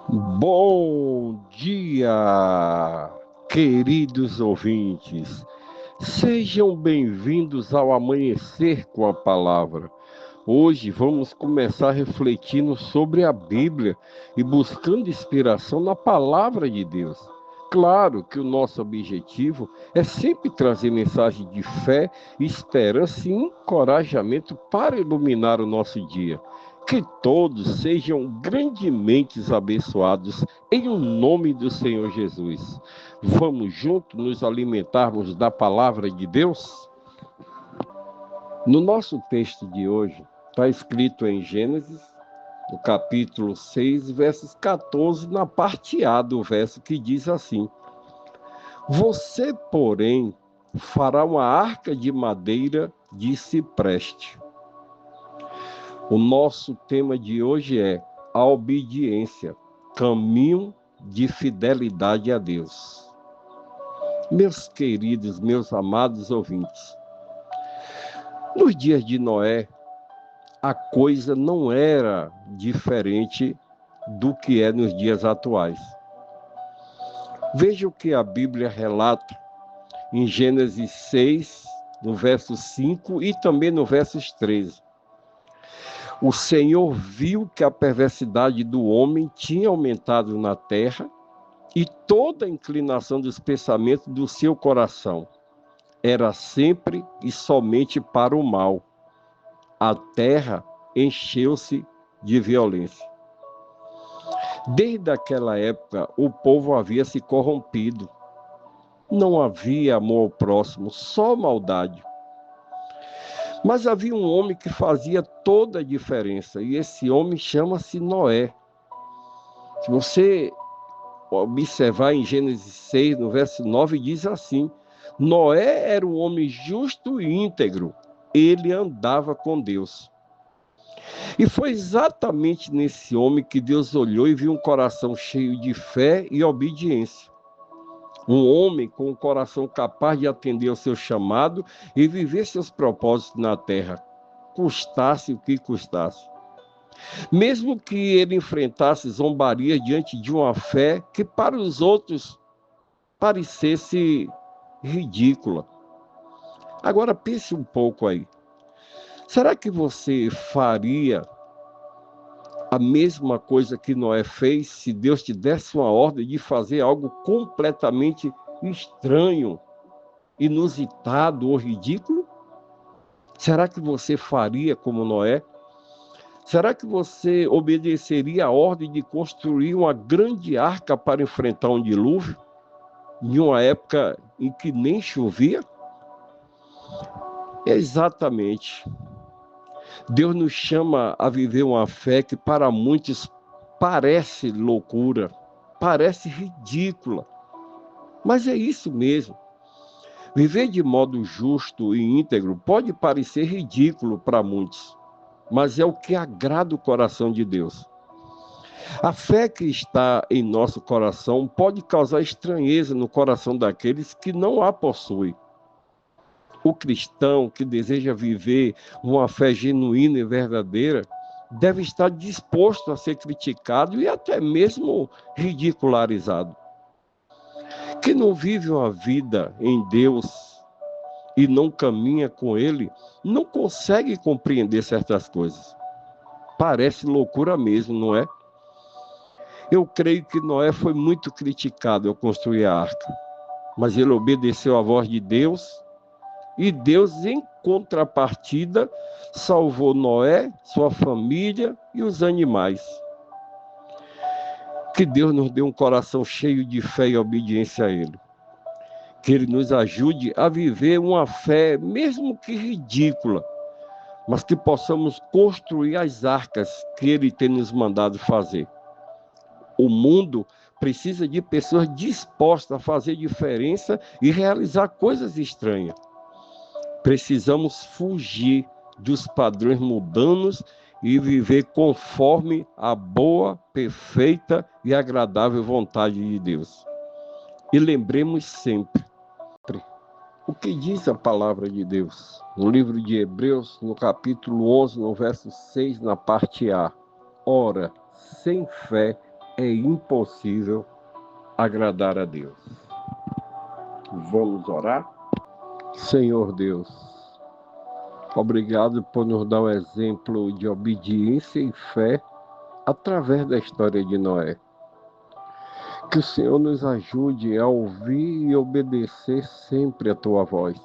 Bom dia, queridos ouvintes. Sejam bem-vindos ao Amanhecer com a Palavra. Hoje vamos começar refletindo sobre a Bíblia e buscando inspiração na Palavra de Deus. Claro que o nosso objetivo é sempre trazer mensagem de fé, esperança e encorajamento para iluminar o nosso dia. Que todos sejam grandemente abençoados em o nome do Senhor Jesus. Vamos juntos nos alimentarmos da Palavra de Deus? No nosso texto de hoje, está escrito em Gênesis, no capítulo 6, versos 14, na parte A do verso, que diz assim: Você, porém, fará uma arca de madeira de cipreste. O nosso tema de hoje é a obediência, caminho de fidelidade a Deus. Meus queridos, meus amados ouvintes, nos dias de Noé, a coisa não era diferente do que é nos dias atuais. Veja o que a Bíblia relata em Gênesis 6, no verso 5 e também no verso 13. O Senhor viu que a perversidade do homem tinha aumentado na terra e toda a inclinação dos pensamentos do seu coração era sempre e somente para o mal. A terra encheu-se de violência. Desde aquela época, o povo havia se corrompido. Não havia amor ao próximo, só maldade. Mas havia um homem que fazia toda a diferença, e esse homem chama-se Noé. Se você observar em Gênesis 6, no verso 9, diz assim: Noé era um homem justo e íntegro, ele andava com Deus. E foi exatamente nesse homem que Deus olhou e viu um coração cheio de fé e obediência. Um homem com um coração capaz de atender ao seu chamado e viver seus propósitos na terra, custasse o que custasse. Mesmo que ele enfrentasse zombaria diante de uma fé que para os outros parecesse ridícula. Agora pense um pouco aí. Será que você faria a mesma coisa que Noé fez se Deus te desse uma ordem de fazer algo completamente estranho, inusitado ou ridículo? Será que você faria como Noé? Será que você obedeceria a ordem de construir uma grande arca para enfrentar um dilúvio, em uma época em que nem chovia? Exatamente. Deus nos chama a viver uma fé que para muitos parece loucura, parece ridícula, mas é isso mesmo. Viver de modo justo e íntegro pode parecer ridículo para muitos, mas é o que agrada o coração de Deus. A fé que está em nosso coração pode causar estranheza no coração daqueles que não a possuem. O cristão que deseja viver uma fé genuína e verdadeira deve estar disposto a ser criticado e até mesmo ridicularizado. Quem não vive uma vida em Deus e não caminha com Ele, não consegue compreender certas coisas. Parece loucura mesmo, não é? Eu creio que Noé foi muito criticado ao construir a arca, mas ele obedeceu à voz de Deus, e Deus, em contrapartida, salvou Noé, sua família e os animais. Que Deus nos dê um coração cheio de fé e obediência a Ele. Que Ele nos ajude a viver uma fé, mesmo que ridícula, mas que possamos construir as arcas que Ele tem nos mandado fazer. O mundo precisa de pessoas dispostas a fazer diferença e realizar coisas estranhas. Precisamos fugir dos padrões mundanos e viver conforme a boa, perfeita e agradável vontade de Deus. E lembremos sempre o que diz a palavra de Deus. No livro de Hebreus, no capítulo 11, no verso 6, na parte A. Ora, sem fé é impossível agradar a Deus. Vamos orar? Senhor Deus, obrigado por nos dar o exemplo de obediência e fé através da história de Noé. Que o Senhor nos ajude a ouvir e obedecer sempre a tua voz,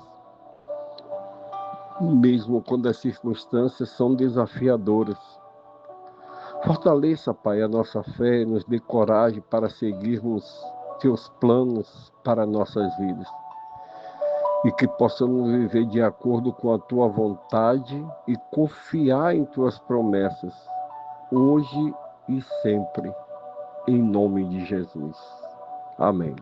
mesmo quando as circunstâncias são desafiadoras. Fortaleça, Pai, a nossa fé, nos dê coragem para seguirmos teus planos para nossas vidas. E que possamos viver de acordo com a tua vontade e confiar em tuas promessas, hoje e sempre, em nome de Jesus. Amém.